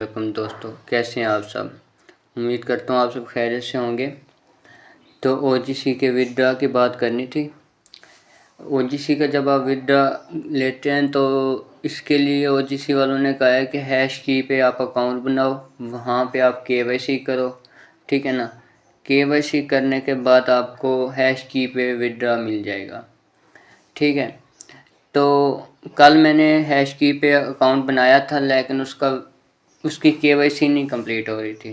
Welcome दोस्तों, कैसे हैं आप सब। उम्मीद करता हूँ आप सब खैरियत से होंगे। तो ओजीसी के विथड्रॉ की बात करनी थी। ओजीसी का जब आप विथड्रॉ लेते हैं तो इसके लिए ओजीसी वालों ने कहा है कि हैश की पे आप अकाउंट बनाओ, वहाँ पे आप केवाईसी करो, ठीक है ना। केवाईसी करने के बाद आपको हैश की पे विथड्रॉ मिल जाएगा, ठीक है। तो कल मैंने हैश की पे अकाउंट बनाया था, लेकिन उसकी केवाईसी नहीं कंप्लीट हो रही थी।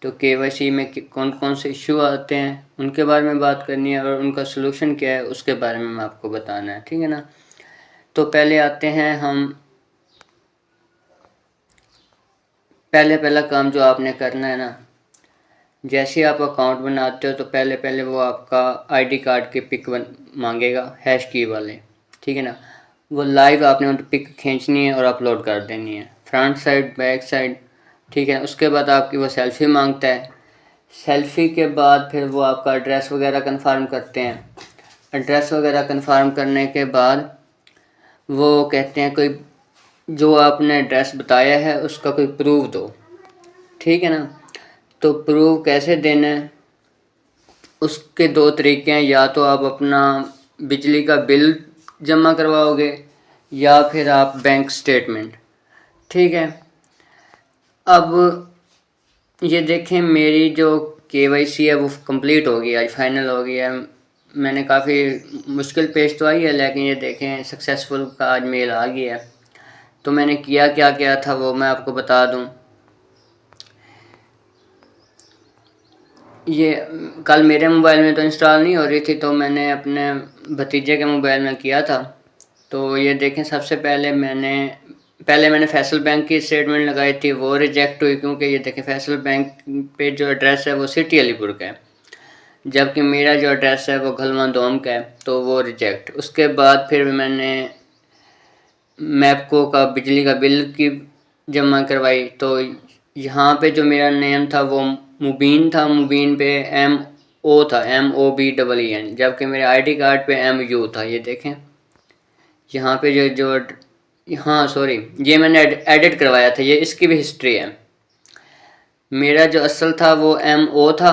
तो केवाईसी में कौन कौन से इश्यू आते हैं उनके बारे में बात करनी है, और उनका सलूशन क्या है उसके बारे में आपको बताना है, ठीक है ना। तो पहले आते हैं हम, पहला काम जो आपने करना है ना, जैसे आप अकाउंट बनाते हो तो पहले वो आपका आईडी कार्ड के पिक मांगेगा, हैश की वाले, ठीक है ना। वो लाइव आपने उन पिक खींचनी है और अपलोड कर देनी है, फ्रंट साइड बैक साइड, ठीक है। उसके बाद आपकी वो सेल्फी मांगता है। सेल्फी के बाद फिर वो आपका एड्रेस वगैरह कंफर्म करते हैं। एड्रेस वगैरह कंफर्म करने के बाद वो कहते हैं कोई जो आपने एड्रेस बताया है उसका कोई प्रूफ दो, ठीक है ना। तो प्रूफ कैसे देना है, उसके दो तरीके हैं। या तो आप अपना बिजली का बिल जमा करवाओगे या फिर आप बैंक स्टेटमेंट, ठीक है। अब ये देखें, मेरी जो केवाईसी है वो कंप्लीट हो गई, आज फाइनल हो गया है। मैंने काफ़ी मुश्किल पेश तो आई है, लेकिन ये देखें सक्सेसफुल का आज मेल आ गया है। तो मैंने क्या था वो मैं आपको बता दूं। ये कल मेरे मोबाइल में तो इंस्टॉल नहीं हो रही थी, तो मैंने अपने भतीजे के मोबाइल में किया था। तो ये देखें, सबसे पहले मैंने फैसल बैंक की स्टेटमेंट लगाई थी, वो रिजेक्ट हुई, क्योंकि ये देखें फैसल बैंक पे जो एड्रेस है वो सिटी अलीपुर का है, जबकि मेरा जो एड्रेस है वो घलवा दोम का है, तो वो रिजेक्ट। उसके बाद फिर मैंने मैपको का बिजली का बिल की जमा करवाई, तो यहाँ पे जो मेरा नेम था वो मुबीन था, मुबीन पे MO था, MOBEEN, जबकि मेरे आईडी कार्ड पे MU था। ये देखें यहाँ पे जो हाँ सॉरी, ये मैंने एडिट करवाया था, ये इसकी भी हिस्ट्री है। मेरा जो असल था वो MO था,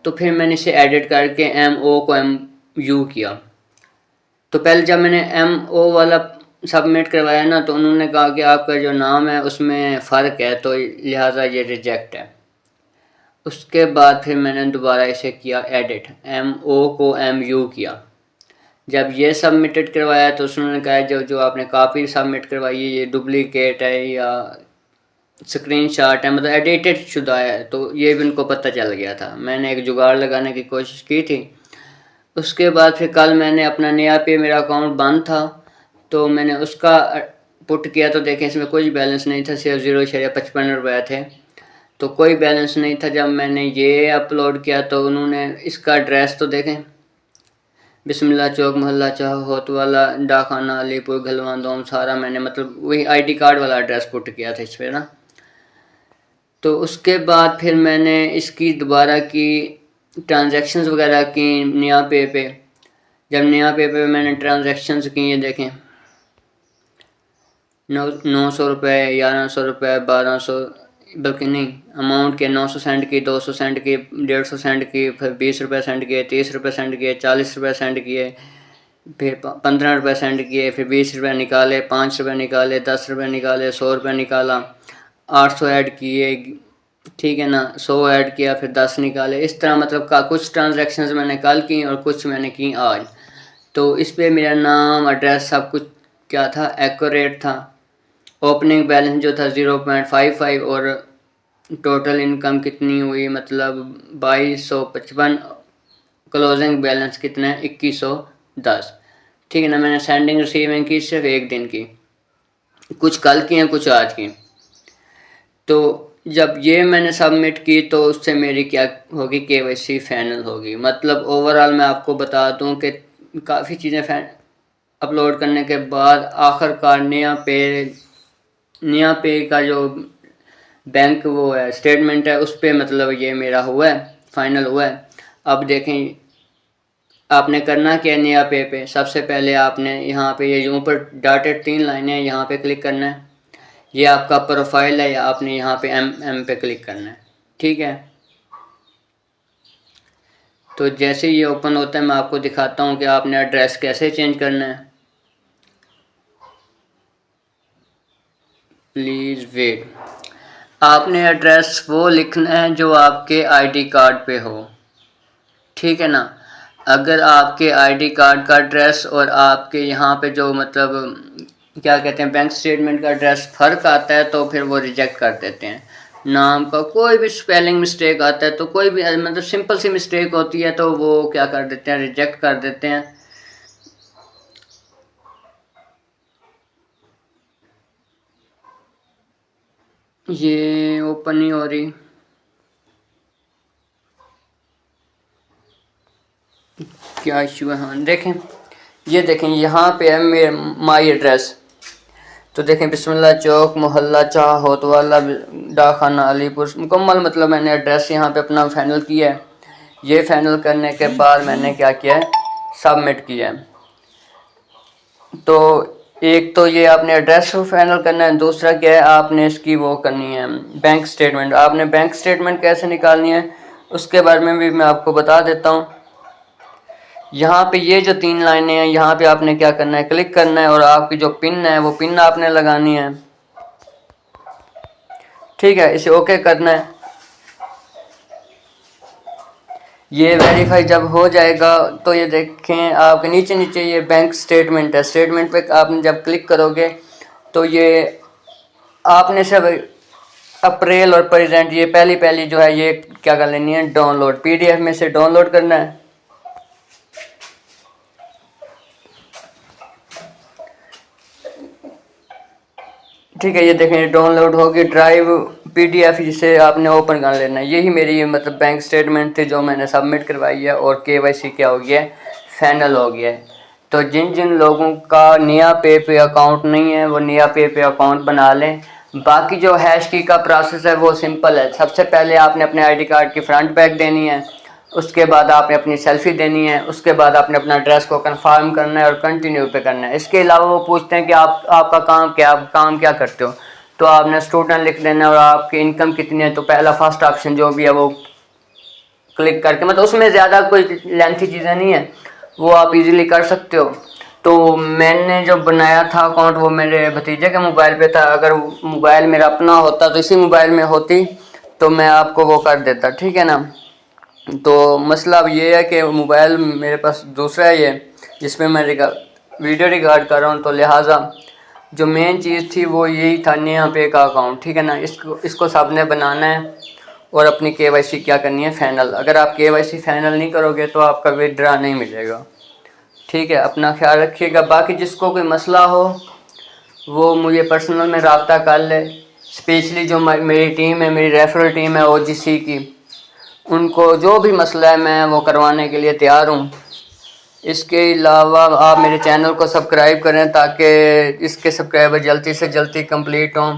तो फिर मैंने इसे एडिट करके MO को MU किया। तो पहले जब मैंने MO वाला सबमिट करवाया ना, तो उन्होंने कहा कि आपका जो नाम है उसमें फ़र्क है, तो लिहाजा ये रिजेक्ट है। उसके बाद फिर मैंने दोबारा इसे किया एडिट, MO को MU किया। जब ये सबमिटेड करवाया तो उन्होंने कहा जो आपने कॉपी सबमिट करवाई है ये डुप्लीकेट है या स्क्रीनशॉट है, मतलब एडिटेड शुदा है। तो ये भी उनको पता चल गया था। मैंने एक जुगाड़ लगाने की कोशिश की थी। उसके बाद फिर कल मैंने अपना नया पे, मेरा अकाउंट बंद था, तो मैंने उसका पुट किया, तो देखें इसमें कोई बैलेंस नहीं था, सिर्फ 0.55 रुपये थे, तो कोई बैलेंस नहीं था। जब मैंने ये अपलोड किया तो उन्होंने इसका एड्रेस तो देखें, बिस्मिल्लाह चौक, मोहल्ला चाहोत वाला, डाखाना अलीपुर, घलवान दोम, सारा मैंने मतलब वही आईडी कार्ड वाला एड्रेस पुट किया था इस पर ना। तो उसके बाद फिर मैंने इसकी दोबारा की ट्रांजैक्शंस वगैरह की नया पे। जब नया पे मैंने ट्रांजैक्शंस की, ये देखें 900 रुपये, 1100 रुपये, 1200, बल्कि नहीं, अमाउंट के 900 सेंड की, 200 सेंड की, 150 सेंड की, फिर 20 रुपये सेंड किए, 30 रुपये सेंड किए, 40 रुपये सेंड किए, फिर 15 रुपये सेंड किए, फिर 20 रुपये निकाले, 5 रुपये निकाले, 10 रुपये निकाले, 100 रुपये निकाला, 800 ऐड किए, ठीक है ना, 100 ऐड किया, फिर 10 निकाले। इस तरह मतलब का कुछ ट्रांजैक्शंस मैंने कल की और कुछ मैंने की आज। तो इस पर मेरा नाम, एड्रेस, सब कुछ क्या था, एक्यूरेट था। ओपनिंग बैलेंस जो था 0.55, और टोटल इनकम कितनी हुई मतलब 2255, क्लोजिंग बैलेंस कितना है 2110, ठीक है ना। मैंने सेंडिंग रिसीविंग की सिर्फ एक दिन की, कुछ कल की हैं कुछ आज की। तो जब ये मैंने सबमिट की तो उससे मेरी क्या होगी, केवाईसी फाइनल होगी। मतलब ओवरऑल मैं आपको बता दूं कि काफ़ी चीज़ें अपलोड करने के बाद आखिरकार नया पे का जो बैंक वो है स्टेटमेंट है, उस पर मतलब ये मेरा हुआ है, फाइनल हुआ है। अब देखें आपने करना क्या है, नया पे सबसे पहले आपने यहाँ पे ये ऊपर डॉटेड 3 लाइनें, यहाँ पे क्लिक करना है। ये आपका प्रोफाइल है, या आपने यहाँ पे एम पे क्लिक करना है। ठीक है, तो जैसे ये ओपन होता है मैं आपको दिखाता हूँ कि आपने एड्रेस कैसे चेंज करना है। Please wait. आपने एड्रेस वो लिखना है जो आपके आईडी कार्ड पे हो, ठीक है ना। अगर आपके आईडी कार्ड का एड्रेस और आपके यहाँ पे जो मतलब क्या कहते हैं बैंक स्टेटमेंट का एड्रेस फ़र्क आता है तो फिर वो रिजेक्ट कर देते हैं। नाम का कोई भी स्पेलिंग मिस्टेक आता है तो कोई भी मतलब सिंपल सी मिस्टेक होती है तो वो क्या कर देते हैं, रिजेक्ट कर देते हैं। ये ओपन नहीं हो रही, क्या इशू है। हाँ देखें, ये देखें यहाँ पे है मेरे माई एड्रेस, तो देखें बिस्मिल्लाह चौक, मोहल्ला चाह होतवाला, डाखाना अलीपुर, मुकम्मल मतलब मैंने एड्रेस यहाँ पे अपना फाइनल किया है। ये फाइनल करने के बाद मैंने क्या किया है, सबमिट किया है। तो एक तो ये आपने एड्रेस को फाइनल करना है, दूसरा क्या है आपने इसकी वो करनी है बैंक स्टेटमेंट। आपने बैंक स्टेटमेंट कैसे निकालनी है उसके बारे में भी मैं आपको बता देता हूँ। यहाँ पे ये जो 3 लाइनें हैं यहाँ पे आपने क्या करना है, क्लिक करना है और आपकी जो पिन है वो पिन आपने लगानी है। ठीक है, इसे ओके करना है। ये वेरीफाई जब हो जाएगा तो ये देखें आपके नीचे नीचे ये बैंक स्टेटमेंट है। स्टेटमेंट पे आपने जब क्लिक करोगे तो ये आपने सब अप्रैल और प्रेजेंट ये पहली जो है ये क्या कर लेनी है, डाउनलोड, पीडीएफ में से डाउनलोड करना है। ठीक है, ये देखें डाउनलोड होगी ड्राइव पीडीएफ, जिसे आपने ओपन कर लेना है। यही मेरी मतलब बैंक स्टेटमेंट थी जो मैंने सबमिट करवाई है और केवाईसी क्या हो गया है, फाइनल हो गया है। तो जिन जिन लोगों का नया पे अकाउंट नहीं है वो नया पे अकाउंट बना लें। बाकी जो हैश की का प्रोसेस है वो सिंपल है। सबसे पहले आपने अपने आईडी कार्ड की फ्रंट बैक देनी है, उसके बाद आपने अपनी सेल्फी देनी है, उसके बाद आपने अपना एड्रेस को कंफर्म करना है और कंटिन्यू पे करना है। इसके अलावा वो पूछते हैं कि आपका काम क्या करते हो, तो आपने स्टूडेंट लिख देना है और आपकी इनकम कितनी है। तो पहला फर्स्ट ऑप्शन जो भी है वो क्लिक करके, मतलब उसमें ज़्यादा कोई लेंथी चीज़ें नहीं है, वो आप इजीली कर सकते हो। तो मैंने जो बनाया था अकाउंट वो मेरे भतीजे के मोबाइल पे था। अगर मोबाइल मेरा अपना होता तो इसी मोबाइल में होती तो मैं आपको वो कर देता, ठीक है ना। तो मसला अब ये है कि मोबाइल मेरे पास दूसरा ही है जिसमें मैं वीडियो रिकॉर्ड कर रहा हूँ, तो लिहाजा जो मेन चीज़ थी वो यही था नया पे का अकाउंट, ठीक है ना। इसको सबने बनाना है और अपनी केवाईसी क्या करनी है, फाइनल। अगर आप केवाईसी फाइनल नहीं करोगे तो आपका विड्रा नहीं मिलेगा, ठीक है। अपना ख्याल रखिएगा। बाकी जिसको कोई मसला हो वो मुझे पर्सनल में रब्ता कर ले। स्पेशली जो मेरी टीम है, मेरी रेफरल टीम है ओजीसी की, उनको जो भी मसला है मैं वो करवाने के लिए तैयार हूँ। इसके अलावा आप मेरे चैनल को सब्सक्राइब करें ताकि इसके सब्सक्राइबर जल्दी से जल्दी कंप्लीट हों।